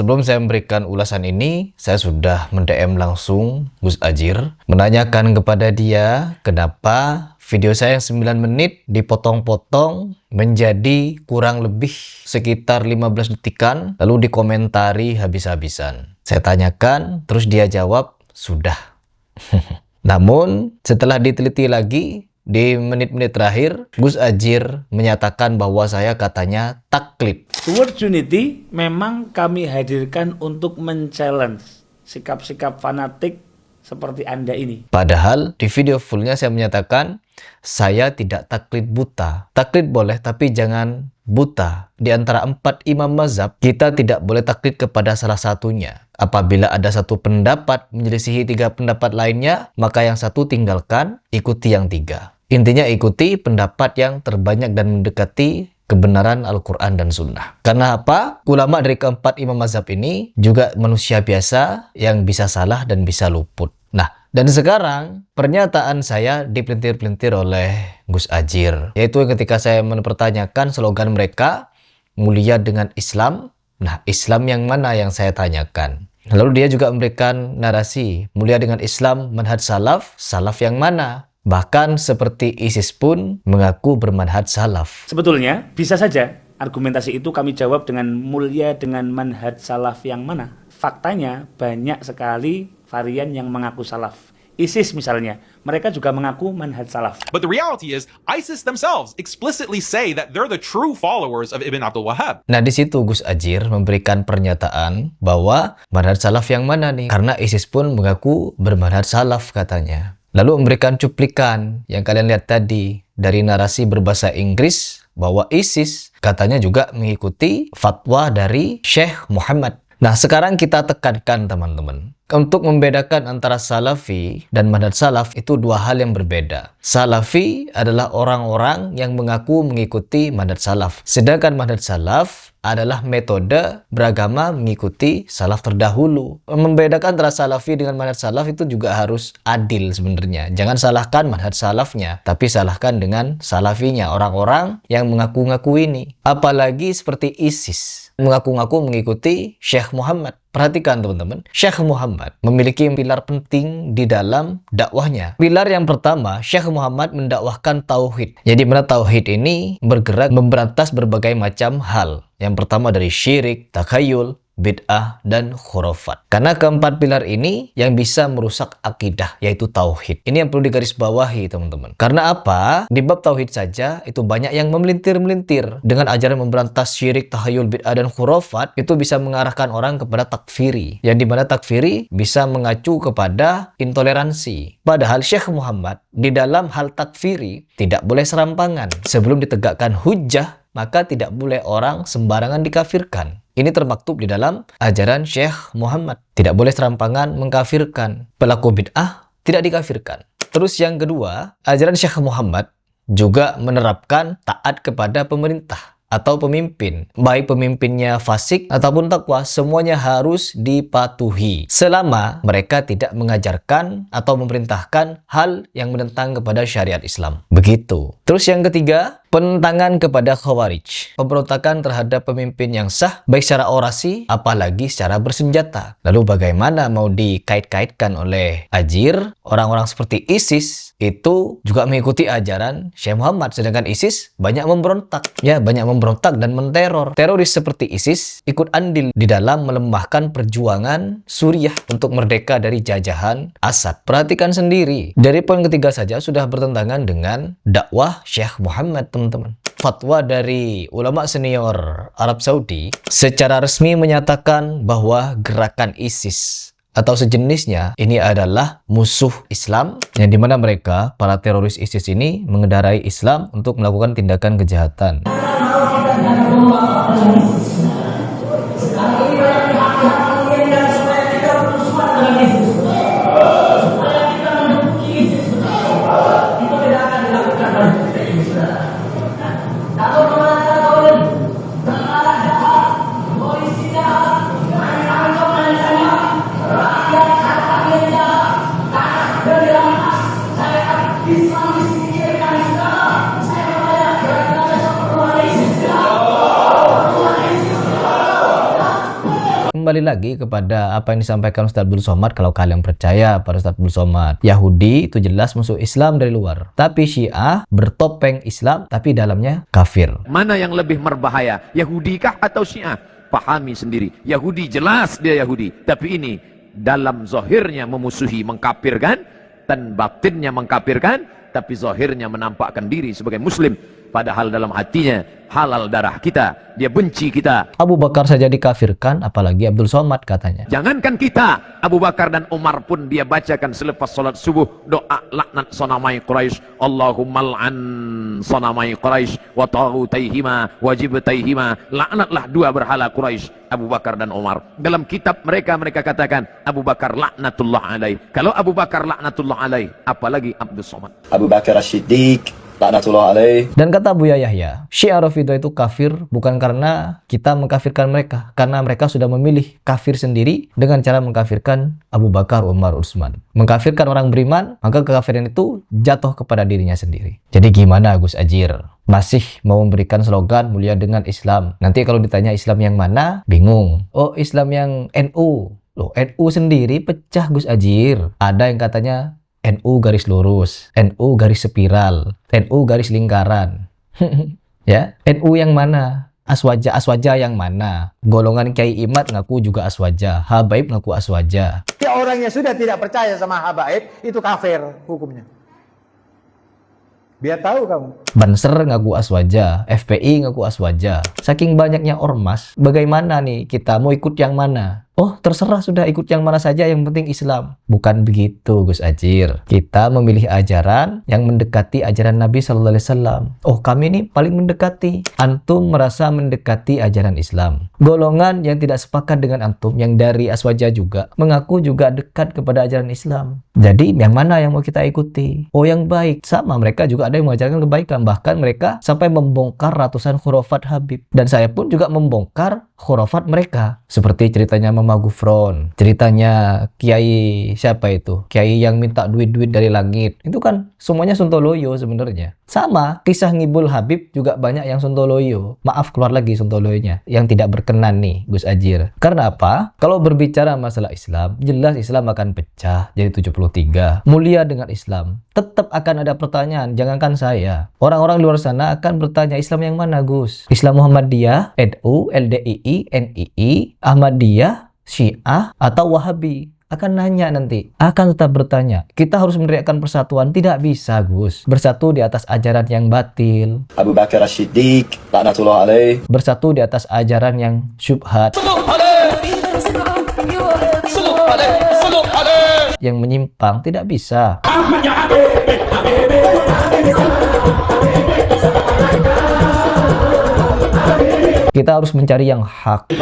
sebelum saya memberikan ulasan ini, saya sudah mend-DM langsung Gus Adjir, menanyakan kepada dia kenapa video saya yang 9 menit dipotong-potong menjadi kurang lebih sekitar 15 detikan, lalu dikomentari habis-habisan. Saya tanyakan, terus dia jawab, sudah. Namun, setelah diteliti lagi, di menit-menit terakhir, Gus Adjir menyatakan bahwa saya katanya taklid. Towards Unity memang kami hadirkan untuk men-challenge sikap-sikap fanatik seperti Anda ini. Padahal di video fullnya saya menyatakan saya tidak taklid buta. Taklid boleh tapi jangan buta. Di antara 4 imam mazhab, kita tidak boleh taklid kepada salah satunya. Apabila ada satu pendapat menyelisihi 3 pendapat lainnya, maka yang satu tinggalkan, ikuti yang 3. Intinya ikuti pendapat yang terbanyak dan mendekati kebenaran Al-Quran dan Sunnah. Karena apa? Ulama dari keempat imam mazhab ini juga manusia biasa yang bisa salah dan bisa luput. Nah, dan sekarang pernyataan saya dipelintir-pelintir oleh Gus Adjir, yaitu ketika saya mempertanyakan slogan mereka, mulia dengan Islam. Nah, Islam yang mana yang saya tanyakan? Lalu dia juga memberikan narasi, mulia dengan Islam, manhaj salaf, salaf yang mana? Bahkan seperti ISIS pun mengaku bermanhaj salaf. Sebetulnya bisa saja argumentasi itu kami jawab dengan mulia dengan manhaj salaf yang mana. Faktanya banyak sekali varian yang mengaku salaf. ISIS misalnya, mereka juga mengaku manhaj salaf. But the reality is, ISIS themselves explicitly say that they're the true followers of Ibn Abdul Wahhab. Nah, di situ Gus Adjir memberikan pernyataan bahwa manhaj salaf yang mana nih? Karena ISIS pun mengaku bermanhaj salaf katanya. Lalu memberikan cuplikan yang kalian lihat tadi dari narasi berbahasa Inggris bahwa ISIS katanya juga mengikuti fatwa dari Syekh Muhammad. Nah, sekarang kita tekankan teman-teman. Untuk membedakan antara Salafi dan manhaj salaf itu 2 hal yang berbeda. Salafi adalah orang-orang yang mengaku mengikuti manhaj salaf. Sedangkan manhaj salaf adalah metode beragama mengikuti salaf terdahulu. Membedakan antara Salafi dengan manhaj salaf itu juga harus adil sebenarnya. Jangan salahkan manhaj salafnya, tapi salahkan dengan salafinya, orang-orang yang mengaku-ngaku ini. Apalagi seperti ISIS, mengaku-ngaku mengikuti Syekh Muhammad. Perhatikan teman-teman, Syekh Muhammad memiliki pilar penting di dalam dakwahnya. Pilar yang pertama, Syekh Muhammad mendakwahkan tauhid. Jadi mana tauhid ini bergerak memberantas berbagai macam hal. Yang pertama dari syirik, takhayul, bid'ah, dan khurafat. Karena keempat pilar ini yang bisa merusak akidah, yaitu tauhid. Ini yang perlu digarisbawahi teman-teman. Karena apa? Di bab tauhid saja itu banyak yang memelintir-melintir. Dengan ajaran memberantas syirik, takhayul, bid'ah, dan khurafat, itu bisa mengarahkan orang kepada takfiri. Yang dimana takfiri bisa mengacu kepada intoleransi. Padahal Syekh Muhammad di dalam hal takfiri tidak boleh serampangan. Sebelum ditegakkan hujjah, maka tidak boleh orang sembarangan dikafirkan. Ini termaktub di dalam ajaran Syekh Muhammad. Tidak boleh serampangan mengkafirkan. Pelaku bid'ah tidak dikafirkan. Terus yang kedua, ajaran Syekh Muhammad juga menerapkan taat kepada pemerintah atau pemimpin. Baik pemimpinnya fasik ataupun takwa, semuanya harus dipatuhi. Selama mereka tidak mengajarkan atau memerintahkan hal yang menentang kepada syariat Islam. Begitu. Terus yang ketiga, penentangan kepada khawarij. Pemberontakan terhadap pemimpin yang sah, baik secara orasi, apalagi secara bersenjata. Lalu bagaimana mau dikait-kaitkan oleh Adjir? Orang-orang seperti ISIS itu juga mengikuti ajaran Syekh Muhammad. Sedangkan ISIS banyak memberontak. Ya, banyak memberontak dan menteror. Teroris seperti ISIS ikut andil di dalam melemahkan perjuangan Suriah untuk merdeka dari jajahan Assad. Perhatikan sendiri. Dari poin ketiga saja sudah bertentangan dengan dakwah Syekh Muhammad, teman-teman. Fatwa dari ulama senior Arab Saudi secara resmi menyatakan bahwa gerakan ISIS atau sejenisnya ini adalah musuh Islam, yang dimana mereka, para teroris ISIS ini mengendarai Islam untuk melakukan tindakan kejahatan. kembali lagi kepada apa yang disampaikan Ustaz Abdul Somad. Kalau kalian percaya pada Ustaz Abdul Somad, Yahudi itu jelas musuh Islam dari luar, tapi Syiah bertopeng Islam tapi dalamnya kafir. Mana yang lebih berbahaya, Yahudi kah atau Syiah? Pahami sendiri. Yahudi jelas dia Yahudi, tapi ini dalam zahirnya memusuhi, mengkafirkan, dan batinnya mengkafirkan, tapi zahirnya menampakkan diri sebagai muslim, padahal dalam hatinya halal darah kita, dia benci kita. Abu Bakar saja dikafirkan, apalagi Abdul Somad katanya. Jangankan kita, Abu Bakar dan Umar pun dia bacakan selepas salat subuh doa laknat sonamai Quraisy. Allahumma al'an sonamai Quraisy wa taghutaihima wa jibtaihima. Laknatlah dua berhala Quraisy, Abu Bakar dan Umar. Dalam kitab mereka katakan Abu Bakar laknatullah alaih. Kalau Abu Bakar laknatullah alaih, apalagi Abdul Somad. Abu Bakar As-Siddiq laknatullah alaih. Dan kata Buya Yahya, Syiah Rafidhah itu kafir bukan karena kita mengkafirkan mereka, karena mereka sudah memilih kafir sendiri dengan cara mengkafirkan Abu Bakar, Umar, Utsman. Mengkafirkan orang beriman, maka kekafiran itu jatuh kepada dirinya sendiri. Jadi gimana Gus Ajir? Masih mau memberikan slogan mulia dengan Islam. Nanti kalau ditanya Islam yang mana, bingung. Oh, Islam yang NU. Loh, NU sendiri pecah Gus Ajir. Ada yang katanya NU garis lurus, NU garis spiral, NU garis lingkaran. Ya, NU yang mana? Aswaja yang mana? Golongan Kiai Imad ngaku juga aswaja, Habaib ngaku aswaja. Ya, orang yang sudah tidak percaya sama habaib itu kafir hukumnya. Biar tahu kamu. Banser ngaku aswaja, FPI ngaku aswaja. Saking banyaknya ormas, bagaimana nih kita mau ikut yang mana? Oh, terserah sudah, ikut yang mana saja, yang penting Islam. Bukan begitu Gus Ajir. Kita memilih ajaran yang mendekati ajaran Nabi Sallallahu Alaihi Wasallam. Oh, kami ini paling mendekati. Antum merasa mendekati ajaran Islam. Golongan yang tidak sepakat dengan antum, yang dari aswaja juga, mengaku juga dekat kepada ajaran Islam. Jadi yang mana yang mau kita ikuti? Oh, yang baik. Sama, mereka juga ada yang mengajarkan kebaikan. Bahkan mereka sampai membongkar ratusan khurafat Habib. Dan saya pun juga membongkar khurafat mereka. Seperti ceritanya Mama Gufron, ceritanya Kiai siapa itu? Kiai yang minta duit-duit dari langit. Itu kan semuanya sontoloyo sebenarnya. Sama, kisah ngibul Habib juga banyak yang sontoloyo. Maaf, keluar lagi sontoloyonya. Yang tidak berkenan nih Gus Ajir. Karena apa? Kalau berbicara masalah Islam, jelas Islam akan pecah jadi 73. Mulia dengan Islam. Tetap akan ada pertanyaan, jangankan saya. Orang-orang luar sana akan bertanya, Islam yang mana Gus? Islam Muhammadiyah, NU, LDII, NII, Ahmadiyah, Syiah, atau Wahabi? Akan nanya nanti, akan tetap bertanya. Kita harus meneriakkan persatuan, tidak bisa Gus bersatu di atas ajaran yang batil. Abu Bakar As-Siddiq laknatullah alaih. Bersatu di atas ajaran yang syubhat, yang menyimpang, tidak bisa. Kita harus mencari yang hak.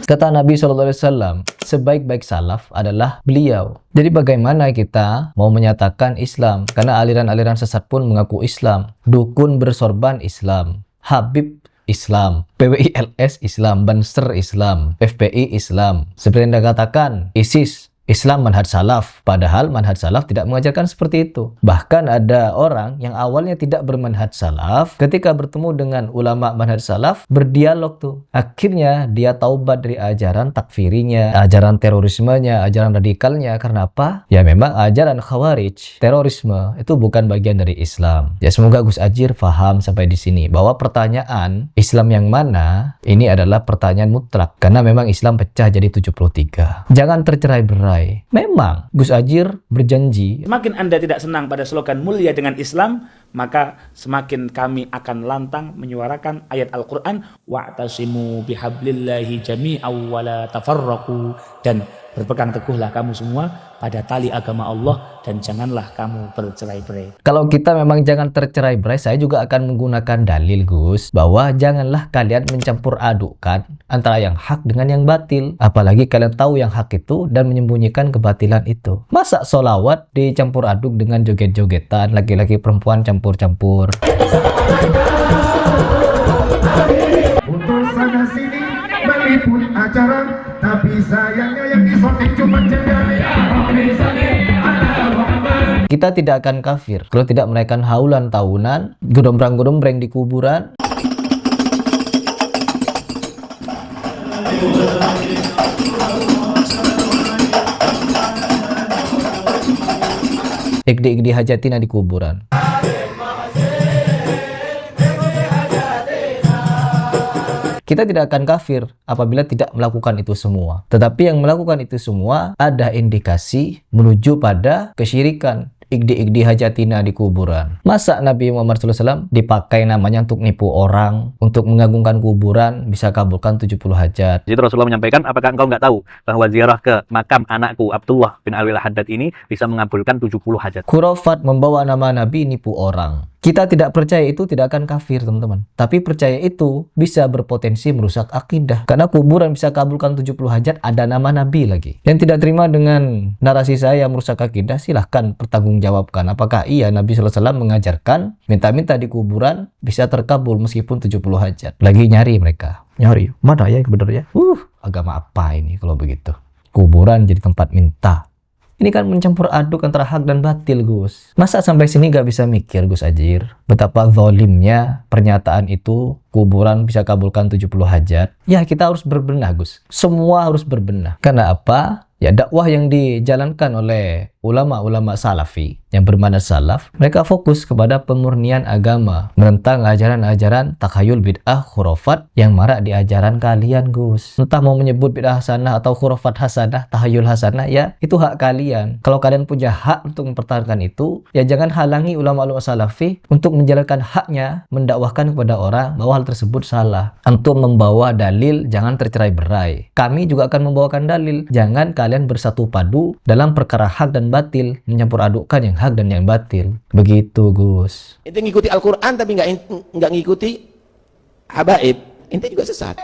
Kata Nabi SAW, sebaik-baik salaf adalah beliau. Jadi bagaimana kita mau menyatakan Islam? Karena aliran-aliran sesat pun mengaku Islam. Dukun bersorban Islam. Habib Islam. PWILS Islam. Banser Islam. FPI Islam. Seperti yang Anda katakan, ISIS Islam manhaj salaf, padahal manhaj salaf tidak mengajarkan seperti itu. Bahkan ada orang yang awalnya tidak bermanhaj salaf, ketika bertemu dengan ulama manhaj salaf, berdialog tuh. Akhirnya dia taubat dari ajaran takfirinya, ajaran terorismenya, ajaran radikalnya. Karena apa? Ya memang ajaran khawarij, terorisme, itu bukan bagian dari Islam. Ya semoga Gus Ajir paham sampai di sini, bahwa pertanyaan Islam yang mana, ini adalah pertanyaan mutlak. Karena memang Islam pecah jadi 73. Jangan tercerai-berai. Memang Gus Ajir berjanji, Semakin Anda tidak senang pada slogan mulia dengan Islam, maka semakin kami akan lantang menyuarakan ayat Al-Quran, wa'tasimu bihablillahi jami'aw wa la tafarraqu, dan berpegang teguhlah kamu semua pada tali agama Allah dan janganlah kamu bercerai-berai. kalau kita memang jangan tercerai-berai, saya juga akan menggunakan dalil Gus, bahwa janganlah kalian mencampur adukkan antara yang hak dengan yang batil. Apalagi kalian tahu yang hak itu dan menyembunyikan kebatilan itu. Masa sholawat dicampur aduk dengan joget-jogetan, laki-laki perempuan campur-campur. Untuk sana sini meliput acara, tapi sayangnya yang disorting cuma Kita tidak akan kafir kalau tidak menaikkan haulan tahunan, gedombrang-gedombreng di kuburan. Igdi-igdi hajatina di kuburan. Kita tidak akan kafir apabila tidak melakukan itu semua. Tetapi yang melakukan itu semua ada indikasi menuju pada kesyirikan. Igdi-igdi hajatina di kuburan. Masa Nabi Muhammad SAW dipakai namanya untuk nipu orang, untuk mengagungkan kuburan, bisa kabulkan 70 hajat. Jadi Rasulullah menyampaikan, apakah engkau nggak tahu bahwa ziarah ke makam anakku Abdullah bin Alwi al-Haddad ini bisa mengabulkan 70 hajat. Khurafat membawa nama Nabi nipu orang. Kita tidak percaya itu tidak akan kafir, teman-teman. Tapi percaya itu bisa berpotensi merusak akidah. Karena kuburan bisa kabulkan 70 hajat, ada nama Nabi lagi. Yang tidak terima dengan narasi saya merusak akidah, silahkan pertanggungjawabkan. Apakah iya Nabi SAW mengajarkan minta-minta di kuburan bisa terkabul meskipun 70 hajat? Lagi nyari mereka. Nyari, mana ya sebenarnya? Agama apa ini kalau begitu? Kuburan jadi tempat minta. Ini kan mencampur aduk antara hak dan batil, Gus. Masa sampai sini gak bisa mikir, Gus Ajir? Betapa zalimnya pernyataan itu, kuburan bisa kabulkan 70 hajat. Ya, kita harus berbenah, Gus. Semua harus berbenah. Karena apa? Ya, dakwah yang dijalankan oleh ulama-ulama salafi yang bermanhaj salaf, mereka fokus kepada pemurnian agama, menentang ajaran-ajaran takhayul bid'ah khurafat yang marak di ajaran kalian, Gus. Entah mau menyebut bid'ah hasanah atau khurafat hasanah, tahayul hasanah, ya itu hak kalian. Kalau kalian punya hak untuk mempertahankan itu, ya jangan halangi ulama-ulama salafi untuk menjalankan haknya, mendakwahkan kepada orang bahwa hal tersebut salah. Antum membawa dalil, jangan tercerai-berai. Kami juga akan membawakan dalil, jangan kalian bersatu padu dalam perkara hak dan batil, mencampur adukkan yang hak dan yang batil. Begitu, Gus. Ente ngikuti Al-Quran tapi nggak ngikuti habaib, ente juga sesat.